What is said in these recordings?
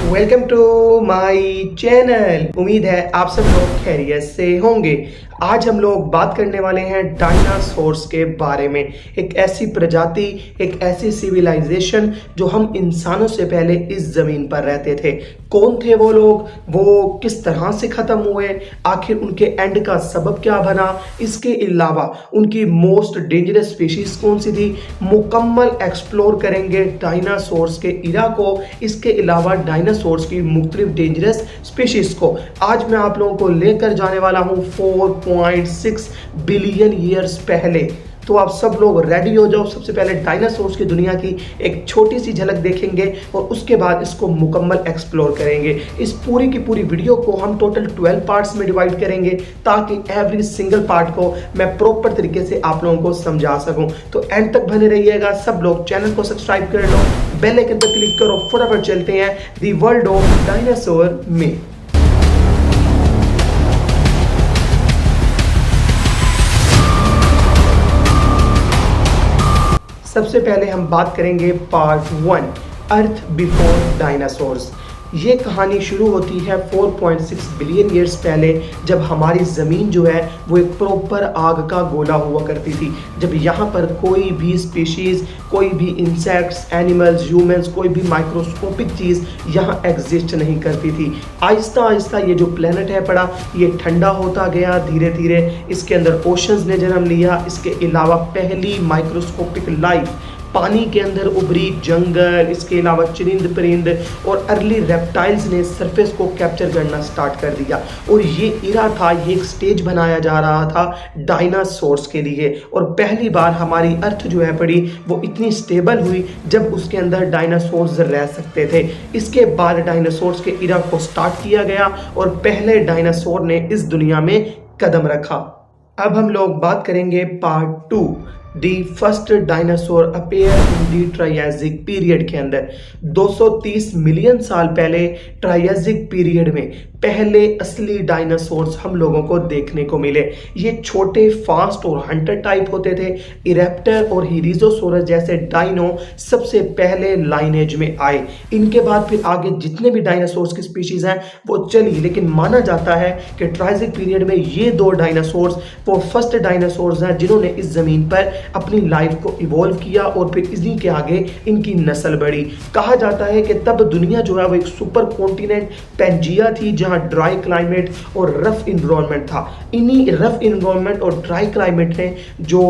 Welcome to my channel. उम्मीद है आप सब लोग खैरियत से होंगे। आज हम लोग बात करने वाले हैं डायनासोर्स के बारे में। एक ऐसी प्रजाति, एक ऐसी सिविलाइजेशन जो हम इंसानों से पहले इस जमीन पर रहते थे। कौन थे वो लोग, वो किस तरह से खत्म हुए, आखिर उनके एंड का सबब क्या बना, इसके अलावा उनकी मोस्ट डेंजरस स्पीशीज कौन सी थी, मुकम्मल एक्सप्लोर करेंगे डायनासोर्स के इरा को। इसके अलावा डायनासोर्स की मुख्तलिफ डेंजरस स्पीशीज को आज मैं आप लोगों को लेकर जाने वाला हूं 4.6 बिलियन ईयर्स पहले। तो आप सब लोग रेडी हो जाओ। सबसे पहले डायनासोर्स की दुनिया की एक छोटी सी झलक देखेंगे और उसके बाद इसको मुकम्मल एक्सप्लोर करेंगे। इस पूरी की पूरी वीडियो को हम टोटल 12 पार्ट्स में डिवाइड करेंगे ताकि एवरी सिंगल पार्ट को मैं प्रॉपर तरीके से आप लोगों को समझा सकूं। तो एंड तक बने रहिएगा। सब लोग चैनल को सब्सक्राइब कर लो, बेल आइकन पर क्लिक करो। फटाफट चलते हैं दी वर्ल्ड ऑफ डायनासोर में। सबसे पहले हम बात करेंगे पार्ट 1, अर्थ बिफोर डायनासोर्स। ये कहानी शुरू होती है 4.6 बिलियन ईयर्स पहले, जब हमारी ज़मीन जो है वो एक प्रॉपर आग का गोला हुआ करती थी। जब यहाँ पर कोई भी स्पीशीज़, कोई भी इंसेक्ट्स, एनिमल्स, ह्यूमंस, कोई भी माइक्रोस्कोपिक चीज़ यहाँ एग्जिस्ट नहीं करती थी। आहिस्ता आहिस्ता ये जो प्लेनेट है पड़ा, ये ठंडा होता गया धीरे धीरे। इसके अंदर ओशंस ने जन्म लिया। इसके अलावा पहली माइक्रोस्कोपिक लाइफ पानी के अंदर उभरी। जंगल, इसके अलावा चरिंद परिंद और अर्ली रेप्टाइल्स ने सरफेस को कैप्चर करना स्टार्ट कर दिया। और ये इरा था, ये एक स्टेज बनाया जा रहा था डायनासोर्स के लिए। और पहली बार हमारी अर्थ जो है पड़ी वो इतनी स्टेबल हुई जब उसके अंदर डायनासोर्स रह सकते थे। इसके बाद डायनासोर्स के इरा को स्टार्ट किया गया और पहले डायनासोर ने इस दुनिया में कदम रखा। अब हम लोग बात करेंगे part 2, the first dinosaur appear in the Triassic period के अंदर। 230 मिलियन साल पहले ट्रायसिक पीरियड में पहले असली डायनासोर्स हम लोगों को देखने को मिले। ये छोटे, फास्ट और हंटर टाइप होते थे। इरेप्टर और हिरिजोसोरस जैसे डायनो सबसे पहले लाइनेज में आए। इनके बाद फिर आगे जितने भी डायनासोर्स की स्पीशीज हैं वो चली, लेकिन माना जाता है कि ट्रायसिक पीरियड में ये दो डायनासोर्स वो फर्स्ट डायनासोर्स हैं जिन्होंने इस जमीन पर अपनी लाइफ को इवॉल्व किया और फिर इन्हीं के आगे इनकी नस्ल बढ़ी। कहा जाता है कि तब दुनिया जो है वो एक सुपर कॉन्टिनेंट पेंजिया थी, जहां ड्राई क्लाइमेट और रफ इन्वायरमेंट था। इन्हीं रफ इन्वायरमेंट और ड्राई क्लाइमेट ने जो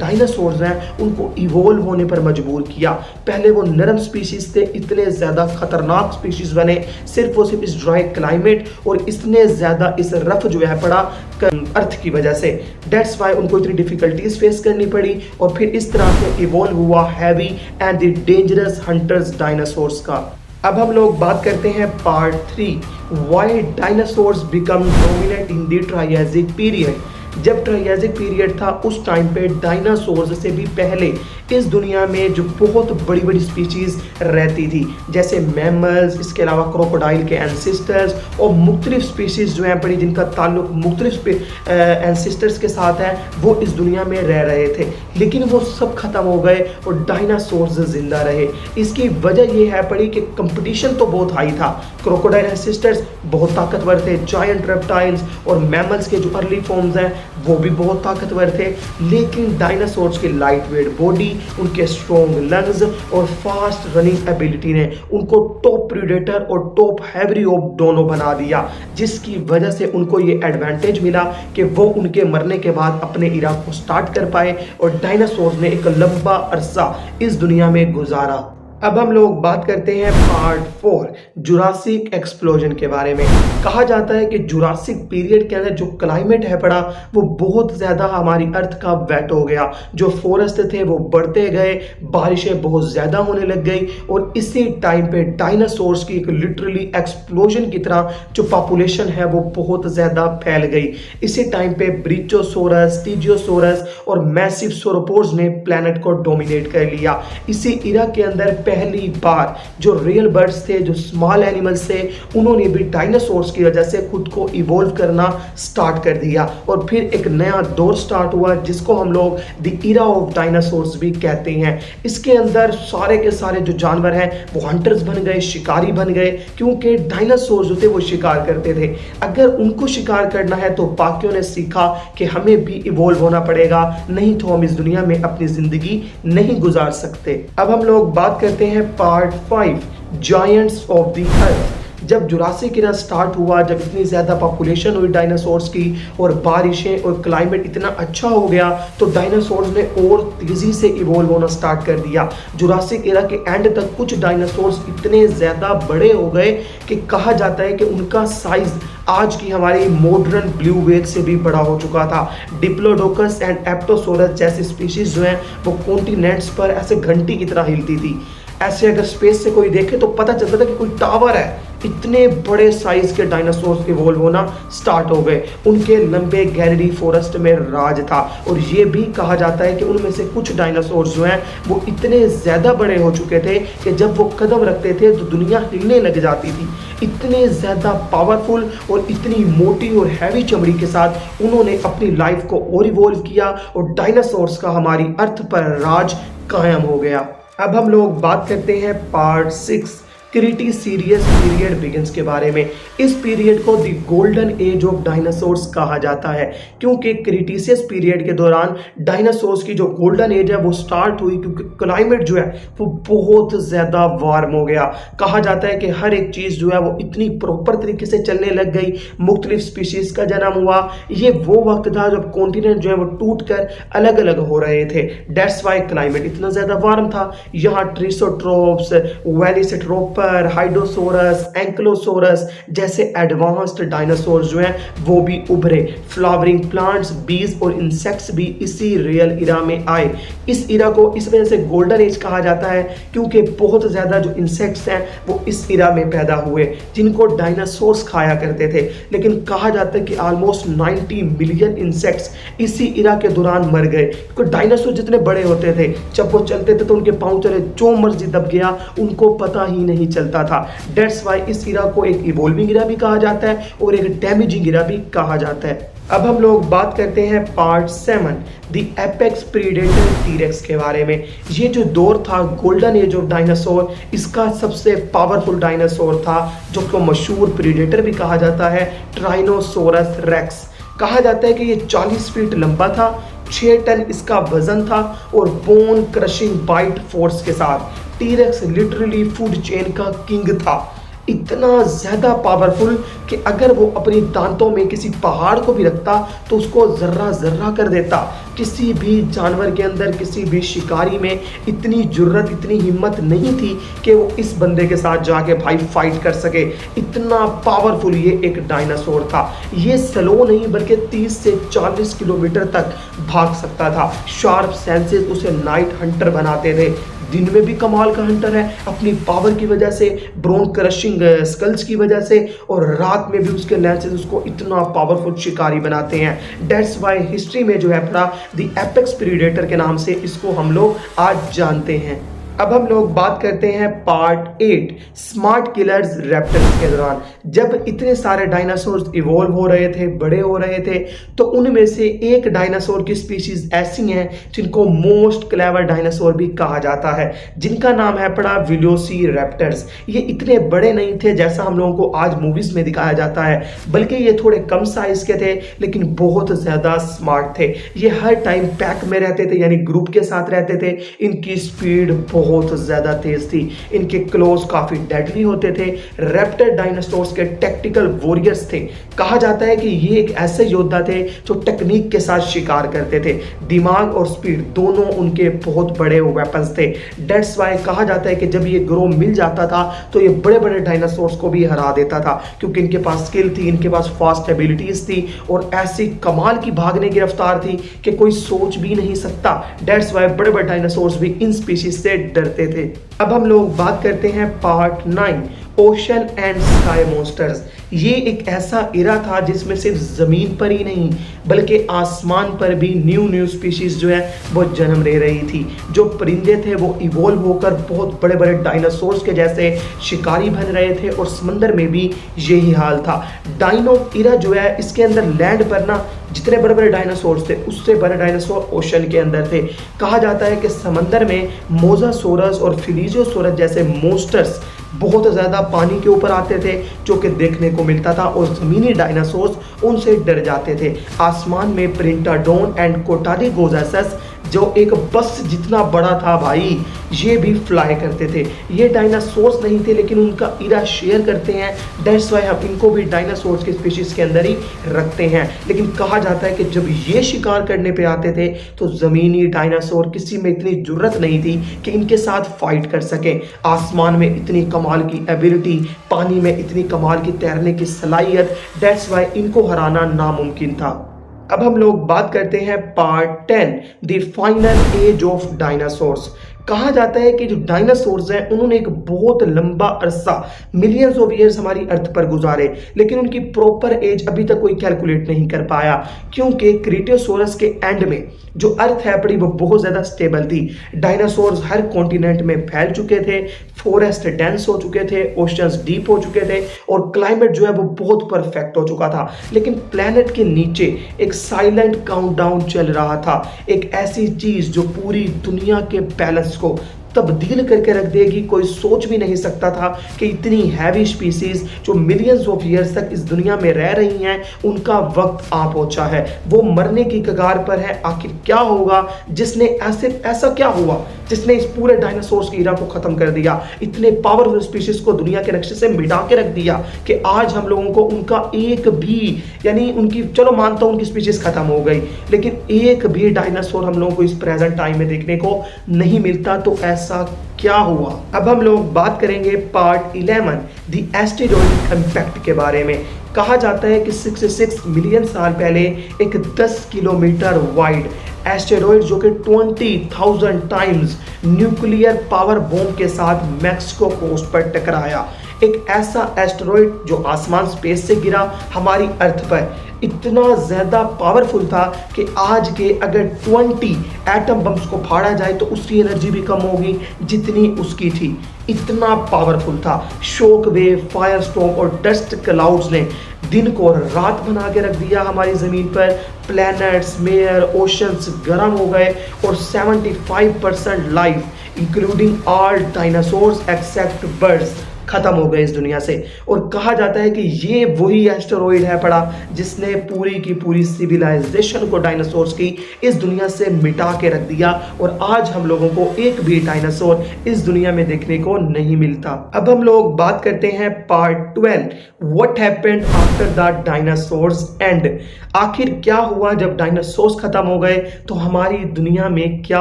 डायनासोर्स हैं उनको इवॉल्व होने पर मजबूर किया। पहले वो नरम स्पीशीज थे, इतने ज्यादा खतरनाक स्पीशीज बने सिर्फ और सिर्फ इस ड्राई क्लाइमेट और इतने ज्यादा इस रफ जो है पड़ा अर्थ की वजह से। दैट्स वाई उनको इतनी डिफिकल्टीज फेस करनी पड़ी और फिर इस तरह से इवॉल्व हुआ heavy and the dangerous hunters dinosaurs का। अब हम लोग बात करते हैं part 3, why dinosaurs become dominant in the Triassic period. जब ट्रायसिक पीरियड था उस टाइम पे डायनासोर्स से भी पहले इस दुनिया में जो बहुत बड़ी बड़ी स्पीशीज रहती थी, जैसे मैमल्स, इसके अलावा क्रोकोडाइल के एंसेस्टर्स और मुख्तलिफ स्पीशीज जो हैं पड़ी जिनका ताल्लुक मुख्तलिफ एंसेस्टर्स के साथ है, वो इस दुनिया में रह रहे थे। लेकिन वो सब खत्म हो गए और डायनासोर्स जिंदा रहे। इसकी वजह ये है पड़ी कि कंपटीशन तो बहुत हाई था। क्रोकोडाइल एंसेस्टर्स बहुत ताकतवर थे, जायंट रेप्टाइल्स और मैमल्स के जो अर्ली फॉर्म्स हैं वो भी बहुत ताकतवर थे। लेकिन डायनासोर्स की लाइट वेट बॉडी, उनके स्ट्रॉन्ग लंग्स और फास्ट रनिंग एबिलिटी ने उनको टॉप प्रीडेटर और टॉप हैबिवोर दोनों बना दिया, जिसकी वजह से उनको ये एडवांटेज मिला कि वो उनके मरने के बाद अपने इरा को स्टार्ट कर पाए और डायनासोर्स ने एक लंबा अरसा इस दुनिया में गुजारा। अब हम लोग बात करते हैं पार्ट 4, जुरासिक एक्सप्लोजन के बारे में। कहा जाता है कि जुरासिक पीरियड के अंदर जो क्लाइमेट है पड़ा वो बहुत ज़्यादा हमारी अर्थ का वेट हो गया। जो फॉरेस्ट थे वो बढ़ते गए, बारिशें बहुत ज़्यादा होने लग गई और इसी टाइम पे डायनासोर्स की एक लिटरली एक्सप्लोजन की तरह जो पॉपुलेशन है वो बहुत ज़्यादा फैल गई। इसी टाइम पे ब्रीचोसोरस, स्टीजियोसोरस और मैसिव सोरोपोड्स ने प्लैनेट को डोमिनेट कर लिया। इसी इरा के अंदर पहली बार जो रियल बर्ड्स थे, जो स्मॉल एनिमल्स थे, उन्होंने भी डायनासोर्स की वजह से खुद को इवॉल्व करना स्टार्ट कर दिया और फिर एक नया दौर स्टार्ट हुआ जिसको हम लोग द इरा ऑफ डायनासोर्स भी कहते हैं। इसके अंदर सारे के सारे जो जानवर हैं वो हंटर्स बन गए, शिकारी बन गए, क्योंकि डायनासोर जो थे वो शिकार करते थे। अगर उनको शिकार करना है तो बाकियों ने सीखा कि हमें भी इवॉल्व होना पड़ेगा, नहीं तो हम इस दुनिया में अपनी जिंदगी नहीं गुजार सकते। अब हम लोग बात करते हैं part 5, giants of the earth. जब जुरासिक इरा स्टार्ट हुआ, जब इतनी ज़्यादा पॉपुलेशन हुई डायनासोर्स की और बारिशें और क्लाइमेट इतना अच्छा हो गया, तो डायनासोर्स ने और तेज़ी से इवॉल्व होना स्टार्ट कर दिया। जुरासिक इरा के एंड तक कुछ डायनासोर्स इतने ज़्यादा बड़े हो गए कि कहा जाता है कि उनका साइज़ आज की हमारी मॉडर्न ब्लू व्हेल से भी बड़ा हो चुका था। डिप्लोडोकस एंड एप्टोसोरस जैसी स्पीशीज जो हैं वो कॉन्टिनेंट्स पर ऐसे घंटी की तरह हिलती थी। ऐसे अगर स्पेस से कोई देखे तो पता चलता था कि कोई टावर है। इतने बड़े साइज के डायनासोर्स इवॉल्व होना स्टार्ट हो गए। उनके लंबे गैलरी फॉरेस्ट में राज था और ये भी कहा जाता है कि उनमें से कुछ डायनासोर्स जो हैं वो इतने ज़्यादा बड़े हो चुके थे कि जब वो कदम रखते थे तो दुनिया हिलने लग जाती थी। इतने ज़्यादा पावरफुल और इतनी मोटी और हैवी चमड़ी के साथ उन्होंने अपनी लाइफ को और इवॉल्व किया और डायनासोर्स का हमारी अर्थ पर राज कायम हो गया। अब हम लोग बात करते हैं पार्ट 6, क्रीटेशियस पीरियड बिगिंस के बारे में। इस पीरियड को the golden age of dinosaurs कहा जाता है, क्योंकि क्रीटेशियस पीरियड के दौरान डायनासोर्स की जो गोल्डन एज है वो स्टार्ट हुई, क्योंकि क्लाइमेट जो है वो बहुत ज़्यादा वार्म हो गया। कहा जाता है कि हर एक चीज़ जो है वो इतनी प्रॉपर तरीके से चलने लग गई, मुख्तलिफ स्पीशीज़ का जन्म हुआ। ये वो वक्त था जब कॉन्टिनेंट जो है वो टूट कर अलग अलग हो रहे थे। डेट्स वाई क्लाइमेट इतना ज़्यादा वार्म था। यहाँ ट्रिसोट्रोप्स, वेलिसेट्रोप, हाइड्रोसोरस, एंक्लोसोरस जैसे एडवांस्ड डायनासोर जो हैं वो भी उभरे। फ्लावरिंग प्लांट्स, बीज और इंसेक्ट्स भी इसी रियल इरा में आए। इस इरा को इस वजह से गोल्डन एज कहा जाता है क्योंकि बहुत ज़्यादा जो इंसेक्ट्स हैं वो इस इरा में पैदा हुए जिनको डायनासोर्स खाया करते थे। लेकिन कहा जाता है कि ऑलमोस्ट 90 मिलियन इंसेक्ट्स इसी इरा के दौरान मर गए, क्योंकि डायनासोर जितने बड़े होते थे जब वो चलते थे तो उनके पाँव चले जो मर्जी दब गया उनको पता ही नहीं चलता था। डेट्स वाई इस इरा को एक इवॉल्विंग इरा भी कहा जाता है और एक डैमेजिंग इरा भी कहा जाता है। अब हम लोग बात करते हैं part 7, the apex predator T-Rex के बारे में। ये जो दौर था गोल्डन एज ऑफ डायनासोर, इसका सबसे पावरफुल डायनासोर था जिसको मशहूर प्रीडेटर भी कहा जाता है, टाइरानोसोरस रेक्स। कहा जाता है कि ये 40 फीट लंबा था, 6 टन इसका वजन था और बोन क्रशिंग बाइट फोर्स के साथ। टीरेक्स लिटरली फूड चेन का किंग था। इतना ज़्यादा पावरफुल कि अगर वो अपने दांतों में किसी पहाड़ को भी रखता तो उसको ज़र्रा ज़र्रा कर देता। किसी भी जानवर के अंदर, किसी भी शिकारी में इतनी जुर्रत, इतनी हिम्मत नहीं थी कि वो इस बंदे के साथ जाके भाई फाइट कर सके। इतना पावरफुल ये एक डायनासोर था। ये स्लो नहीं बल्कि 30 से 40 किलोमीटर तक भाग सकता था। शार्प सेंसेस उसे नाइट हंटर बनाते थे। दिन में भी कमाल का हंटर है अपनी पावर की वजह से, ब्रोन क्रशिंग स्कल्स की वजह से, और रात में भी उसके लेंसेज उसको इतना पावरफुल शिकारी बनाते हैं। डेट्स वाई हिस्ट्री में जो है पड़ा द एपेक्स प्रीडेटर के नाम से इसको हम लोग आज जानते हैं। अब हम लोग बात करते हैं पार्ट 8, स्मार्ट किलर्स रैप्टर्स के दौरान। जब इतने सारे डायनासोर्स इवॉल्व हो रहे थे, बड़े हो रहे थे, तो उनमें से एक डायनासोर की स्पीशीज ऐसी हैं जिनको मोस्ट क्लेवर डायनासोर भी कहा जाता है, जिनका नाम है पड़ा वेलोसिरैप्टर्स। ये इतने बड़े नहीं थे जैसा हम लोगों को आज मूवीज में दिखाया जाता है, बल्कि ये थोड़े कम साइज के थे लेकिन बहुत ज़्यादा स्मार्ट थे। ये हर टाइम पैक में रहते थे, यानी ग्रुप के साथ रहते थे। इनकी स्पीड बहुत ज़्यादा तेज थी। इनके क्लोज काफ़ी डेडली होते थे। रैप्टर डायनासोर्स के टैक्टिकल वॉरियर्स थे। कहा जाता है कि ये एक ऐसे योद्धा थे जो टेक्निक के साथ शिकार करते थे। दिमाग और स्पीड दोनों उनके बहुत बड़े वेपन्स थे। डेट्स वाई कहा जाता है कि जब ये ग्रोह मिल जाता था तो ये बड़े बड़े डायनासोर्स को भी हरा देता था, क्योंकि इनके पास स्किल थी, इनके पास फास्ट एबिलिटीज थी और ऐसी कमाल की भागने की रफ्तार थी कि कोई सोच भी नहीं सकता। डेट्स वाई बड़े बड़े डायनासोर्स भी इन स्पीशीज से डरते थे। अब हम लोग बात करते हैं part 9, ocean and sky monsters. ये एक ऐसा इरा था जिसमें सिर्फ ज़मीन पर ही नहीं बल्कि आसमान पर भी न्यू न्यू स्पीशीज़ जो है वो जन्म ले रही थी। जो परिंदे थे वो इवोल्व होकर बहुत बड़े बड़े डायनासोर्स के जैसे शिकारी बन रहे थे और समंदर में भी यही हाल था। डायनो इरा जो है इसके अंदर लैंड पर ना जितने बड़े बड़े डायनासोर्स थे उससे बड़े डायनासोर ओशन के अंदर थे। कहा जाता है कि समंदर में मोजासोरस और फिलिजियोसोरस जैसे मोस्टर्स बहुत ज़्यादा पानी के ऊपर आते थे जो कि देखने को मिलता था और ज़मीनी डायनासोर्स उनसे डर जाते थे। आसमान में प्रिंटाडोन एंड कोटालीगोजासस जो एक बस जितना बड़ा था भाई, ये भी फ्लाई करते थे। ये डायनासोर्स नहीं थे लेकिन उनका इरा शेयर करते हैं, दैट्स वाई हम इनको भी डायनासोर्स के स्पीशीज़ के अंदर ही रखते हैं। लेकिन कहा जाता है कि जब ये शिकार करने पे आते थे तो ज़मीनी डायनासोर किसी में इतनी जुर्रत नहीं थी कि इनके साथ फाइट कर सके। आसमान में इतनी कमाल की एबिलिटी, पानी में इतनी कमाल की तैरने की सलाहियत, दैट्स वाई इनको हराना नामुमकिन था। अब हम लोग बात करते हैं part 10 the final age of dinosaurs. कहा जाता है कि जो डायनासोर्स हैं उन्होंने एक बहुत लंबा अरसा मिलियंस ऑफ ईयर्स हमारी अर्थ पर गुजारे, लेकिन उनकी प्रॉपर एज अभी तक कोई कैलकुलेट नहीं कर पाया क्योंकि क्रीटेसोरस के एंड में जो अर्थ है पड़ी वो बहुत ज़्यादा स्टेबल थी। डायनासोर्स हर कॉन्टिनेंट में फैल चुके थे, फॉरेस्ट डेंस हो चुके थे, ओशंस डीप हो चुके थे और क्लाइमेट जो है वो बहुत परफेक्ट हो चुका था। लेकिन प्लेनेट के नीचे एक साइलेंट काउंटडाउन चल रहा था, एक ऐसी चीज़ जो पूरी दुनिया के बैलेंस को तब्दील करके रख देगी। कोई सोच भी नहीं सकता था कि इतनी हैवी स्पीसीज जो मिलियंस ऑफ ईयर्स तक इस दुनिया में रह रही हैं उनका वक्त आ पहुंचा है, वो मरने की कगार पर है। आखिर क्या होगा जिसने ऐसा क्या हुआ जिसने इस पूरे डायनासोर्स की इरा को खत्म कर दिया, इतने पावरफुल स्पीशीज को दुनिया के नक्शे से मिटा के रख दिया कि आज हम लोगों को उनका एक भी, यानी उनकी, चलो मानता हूं उनकी स्पीशीज खत्म हो गई, लेकिन एक भी डायनासोर हम लोगों को इस प्रेजेंट टाइम में देखने को नहीं मिलता। तो ऐसा क्या हुआ? अब हम लोग बात करेंगे पार्ट 11 द एस्टेरॉयड इम्पैक्ट के बारे में। कहा जाता है कि 66 मिलियन साल पहले एक 10 किलोमीटर वाइड एस्टेरॉयड जो कि 20,000 टाइम्स न्यूक्लियर पावर बॉम्ब के साथ मैक्सिको कोस्ट पर टकराया। एक ऐसा एस्टेरॉयड जो आसमान स्पेस से गिरा हमारी अर्थ पर, इतना ज़्यादा पावरफुल था कि आज के अगर 20 एटम बम्स को फाड़ा जाए तो उसकी एनर्जी भी कम होगी जितनी उसकी थी। इतना पावरफुल था। शॉक वेव, फायर स्टॉर्म और डस्ट क्लाउड्स ने दिन को रात बना के रख दिया हमारी ज़मीन पर। प्लैनेट्स, मेयर, ओशंस गर्म हो गए और 75% life including all dinosaurs except birds खत्म हो गए इस दुनिया से। और कहा जाता है कि ये वही एस्टेरॉयड है पड़ा जिसने पूरी की पूरी सिविलाइजेशन को डायनासोर्स की इस दुनिया से मिटा के रख दिया और आज हम लोगों को एक भी डायनासोर इस दुनिया में देखने को नहीं मिलता। अब हम लोग बात करते हैं part 12 what happened after the dinosaurs and. आखिर क्या हुआ जब डायनासोर्स खत्म हो गए तो हमारी दुनिया में क्या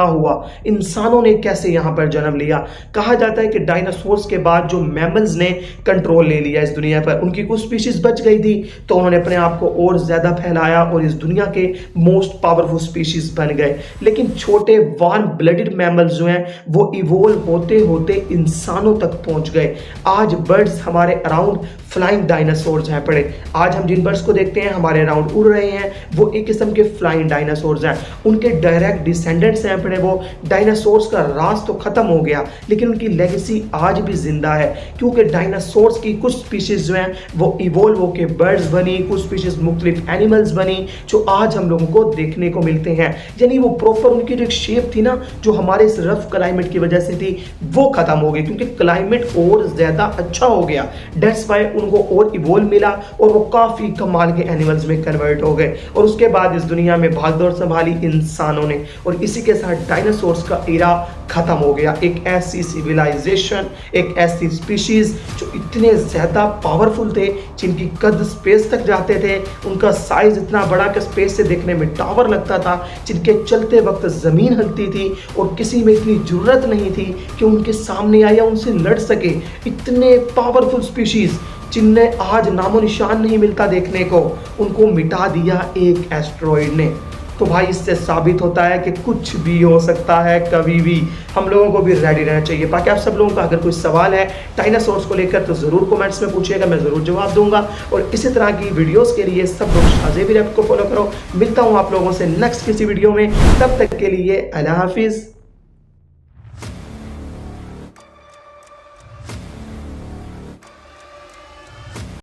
हुआ, इंसानों ने कैसे यहाँ पर जन्म लिया। कहा जाता है कि डायनासोर्स के बाद जो मैमल्स ने कंट्रोल ले लिया इस दुनिया पर, उनकी कुछ स्पीशीज बच गई थी तो उन्होंने अपने आप को और ज्यादा फैलाया और इस दुनिया के मोस्ट पावरफुल स्पीशीज बन गए। लेकिन छोटे वार्म ब्लडेड मैमल्स जो हैं वो इवोल्व होते होते इंसानों तक पहुंच गए। आज बर्ड्स हमारे अराउंड फ्लाइंग डायनासोर्स हैं पड़े। आज हम जिन बर्ड्स को देखते हैं हमारे अराउंड उड़ रहे हैं वो एक किस्म के फ्लाइंग डायनासोर्स हैं। उनके डायरेक्ट डिसेंडेंट्स हैं पड़े वो। डायनासोर्स का राज तो खत्म हो गया लेकिन उनकी लेगेसी आज भी जिंदा है क्योंकि डायनासोर्स की कुछ स्पीशीज जो हैं वो इवोल्व होके बर्ड्स बनी, कुछ स्पीशीज मुख्तलिफ एनिमल्स बनी जो आज हम लोगों को देखने को मिलते हैं। यानी वो प्रॉपर उनकी जो एक शेप थी ना जो हमारे इस रफ क्लाइमेट की वजह से थी वो खत्म हो गई क्योंकि क्लाइमेट और ज्यादा अच्छा हो गया। दैट्स व्हाई उनको और इवोल्व मिला और वो काफी कमाल के एनिमल्स में कन्वर्ट हो गए और उसके बाद इस दुनिया में भागदौड़ संभाली इंसानों ने और इसी के साथ डायनासोर्स का एरा खत्म हो गया। एक ऐसी सिविलाइजेशन, एक ऐसी स्पीशीज जो इतने ज्यादा पावरफुल थे, जिनकी कद स्पेस तक जाते थे, उनका साइज इतना बड़ा कि स्पेस से देखने में टावर लगता था, जिनके चलते वक्त जमीन हिलती थी और किसी में इतनी जरूरत नहीं थी कि उनके सामने आए या उनसे लड़ सके। इतने पावरफुल स्पीशीज जिन्हें आज नामो निशान नहीं मिलता देखने को, उनको मिटा दिया एक एस्टेरॉयड ने। तो भाई इससे साबित होता है कि कुछ भी हो सकता है कभी भी। हम लोगों को भी रेडी रहना चाहिए। बाकी आप सब लोगों का अगर कोई सवाल है डायनासोर्स को लेकर तो ज़रूर कमेंट्स में पूछिएगा, मैं ज़रूर जवाब दूंगा। और इसी तरह की वीडियोस के लिए सब लोग शाज़ेबी रैप को फॉलो करो। मिलता हूँ आप लोगों से नेक्स्ट किसी वीडियो में, तब तक के लिए अल्लाह हाफिज़।